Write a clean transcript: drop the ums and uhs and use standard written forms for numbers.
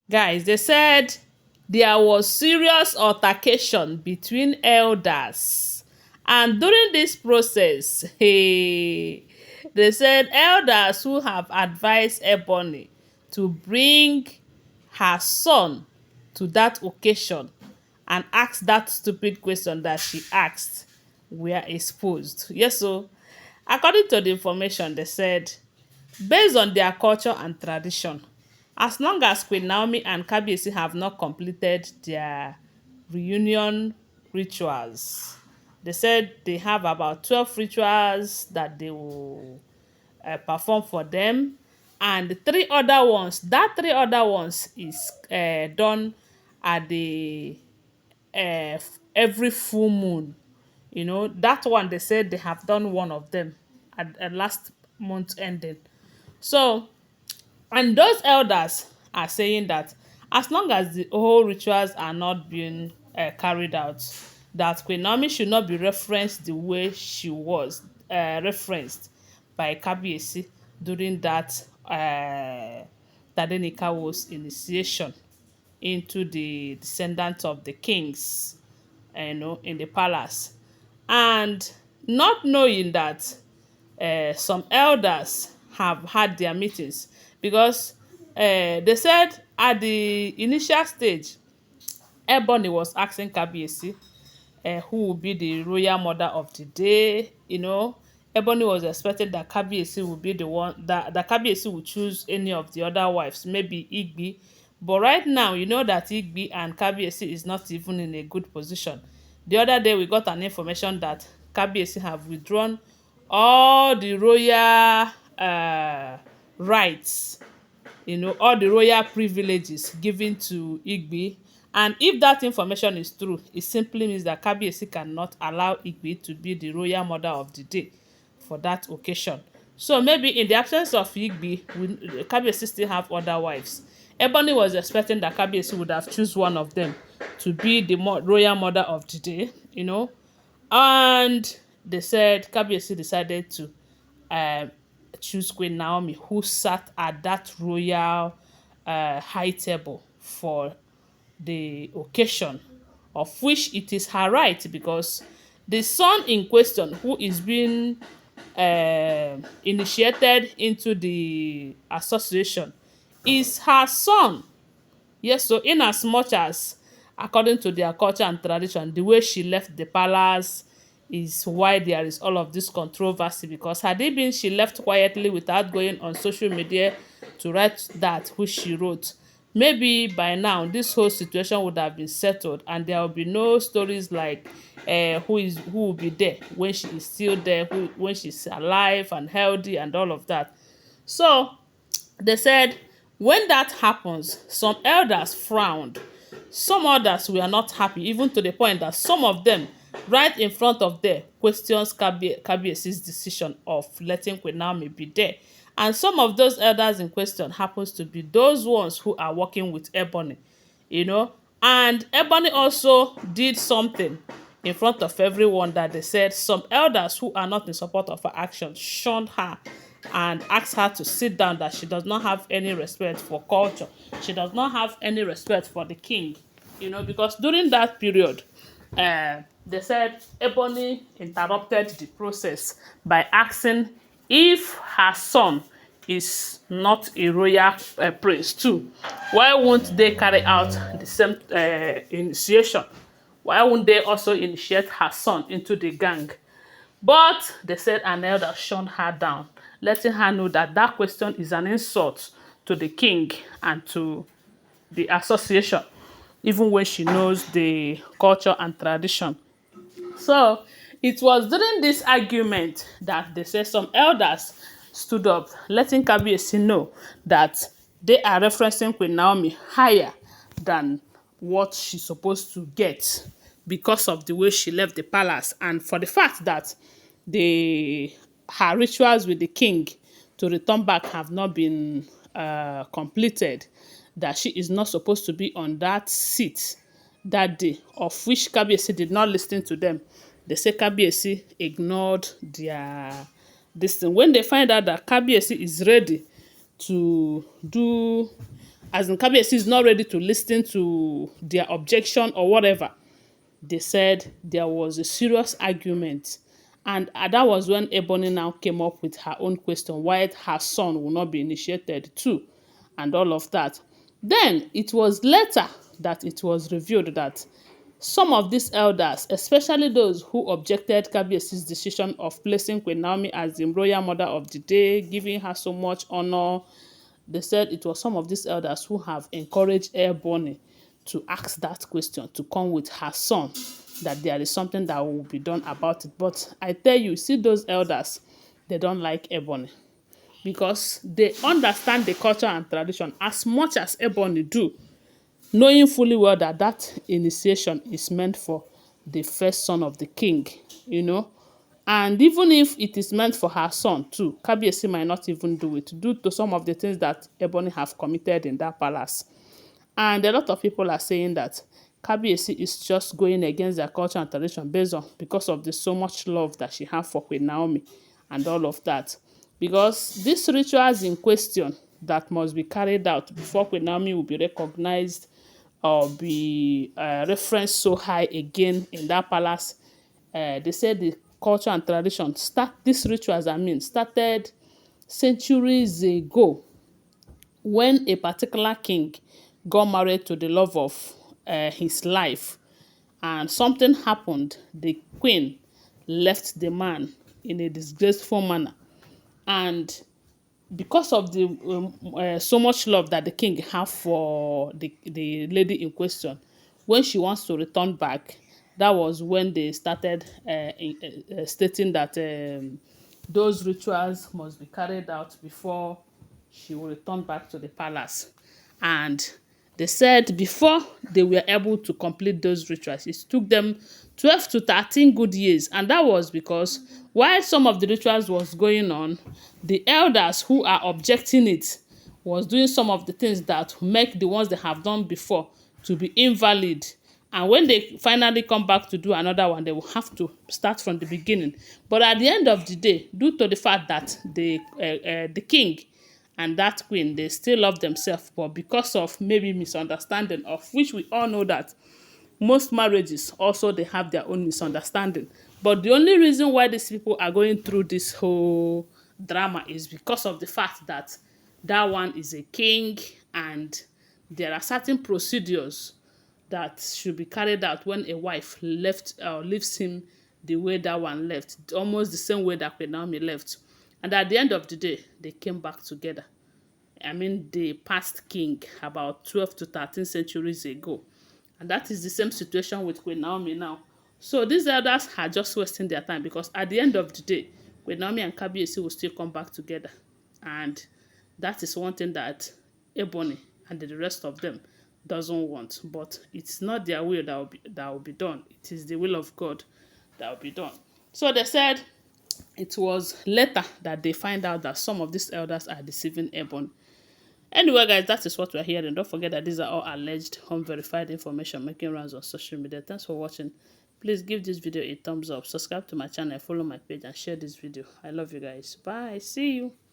Guys, they said there was serious altercation between elders. And during this process, hey, they said elders who have advised Ebony to bring her son to that occasion and ask that stupid question that she asked were exposed. Yes, so according to the information, they said based on their culture and tradition, as long as Queen Naomi and Kabiyesi have not completed their reunion rituals, they said they have about 12 rituals that they will perform for them, and the three other ones, that three other ones is done at the every full moon. You know, that one they said they have done one of them at last month ending. So, and those elders are saying that as long as the whole rituals are not being carried out, that Queen Naomi should not be referenced the way she was referenced by Kabiyesi during that Tadenikawo's initiation into the descendants of the kings, in the palace. And not knowing that some elders have had their meetings, because they said at the initial stage, Ebony was asking Kabiyesi who will be the royal mother of the day. Ebony was expecting that Kabiyesi will be the one that Kabiyesi will choose any of the other wives, maybe Igbi. But right now, you know that Igbi and Kabiyesi is not even in a good position. The other day, we got an information that Kabiyesi have withdrawn all the royal rights, all the royal privileges given to Igbi. And if that information is true, it simply means that Kabiyesi cannot allow Igbi to be the royal mother of the day for that occasion. So maybe in the absence of Igbi, Kabiyesi still have other wives. Ebony was expecting that Kabiyesi would have choose one of them to be the royal mother of the day. And they said Kabiyesi decided to um, choose Queen Naomi, who sat at that royal high table for the occasion, of which it is her right, because the son in question, who is being initiated into the association, is her son. Yes, so in as much as, according to their culture and tradition, the way she left the palace is why there is all of this controversy, because had it been she left quietly without going on social media to write that which she wrote, maybe by now this whole situation would have been settled and there will be no stories like who will be there when she is still there, when she's alive and healthy and all of that. So they said when that happens, some elders frowned. Some others were not happy, even to the point that some of them, right in front of them, questions Kabiyesi's decision of letting Queen Naomi be there. And some of those elders in question happens to be those ones who are working with Ebony, you know. And Ebony also did something in front of everyone that they said some elders who are not in support of her action shunned her and asked her to sit down, that she does not have any respect for culture. She does not have any respect for the king, because during that period, they said Ebony interrupted the process by asking if her son is not a royal prince too. Why won't they carry out the same initiation? Why won't they also initiate her son into the gang? But they said an elder shunned her down, letting her know that that question is an insult to the king and to the association, even when she knows the culture and tradition. So it was during this argument that they say some elders stood up, letting Kabiyesi know that they are referencing Queen Naomi higher than what she's supposed to get because of the way she left the palace, and for the fact that the her rituals with the king to return back have not been completed, that she is not supposed to be on that seat that day, of which Kabiyesi did not listen to them. They say Kabiyesi ignored their this thing. When they find out that Kabiyesi is ready to do as in Kabiyesi is not ready to listen to their objection or whatever. They said there was a serious argument. And that was when Ebony now came up with her own question, why her son will not be initiated too, and all of that. Then it was later that it was revealed that some of these elders, especially those who objected Kabiyesi's decision of placing Queen Naomi as the royal mother of the day, giving her so much honor, they said it was some of these elders who have encouraged Ebony to ask that question, to come with her son, that there is something that will be done about it. But I tell you, see those elders, they don't like Ebony because they understand the culture and tradition as much as Ebony do, knowing fully well that that initiation is meant for the first son of the king, you know. And even if it is meant for her son too, Kabiyesi might not even do it due to some of the things that Ebony have committed in that palace. And a lot of people are saying that Kabiyesi is just going against their culture and tradition based on because of the so much love that she has for Queen Naomi and all of that. Because these rituals in question that must be carried out before Queen Naomi will be recognized or be referenced so high again in that palace. They said the culture and tradition these rituals started centuries ago when a particular king got married to the love of his life and something happened. The queen left the man in a disgraceful manner, and because of the so much love that the king have for the lady in question, when she wants to return back, that was when they started stating that those rituals must be carried out before she will return back to the palace. And they said before they were able to complete those rituals, it took them 12 to 13 good years. And that was because while some of the rituals was going on, the elders who are objecting it was doing some of the things that make the ones they have done before to be invalid. And when they finally come back to do another one, they will have to start from the beginning. But at the end of the day, due to the fact that the king and that queen, they still love themselves, but because of maybe misunderstanding, of which we all know that most marriages also they have their own misunderstanding. But the only reason why these people are going through this whole drama is because of the fact that that one is a king and there are certain procedures that should be carried out when a wife leaves him the way that one left, almost the same way that Queen Naomi left. And at the end of the day, they came back together. The past king about 12 to 13 centuries ago. And that is the same situation with Queen Naomi now. So these elders are just wasting their time because at the end of the day, Queen Naomi and Kabiyesi will still come back together. And that is one thing that Ebony and the rest of them doesn't want. But it's not their will that will be done. It is the will of God that will be done. So they said it was later that they find out that some of these elders are deceiving Ebony. Anyway, guys, that is what we're hearing. Don't forget that these are all alleged, unverified information making rounds on social media. Thanks for watching. Please give this video a thumbs up, subscribe to my channel, follow my page, and share this video. I love you guys. Bye. See you.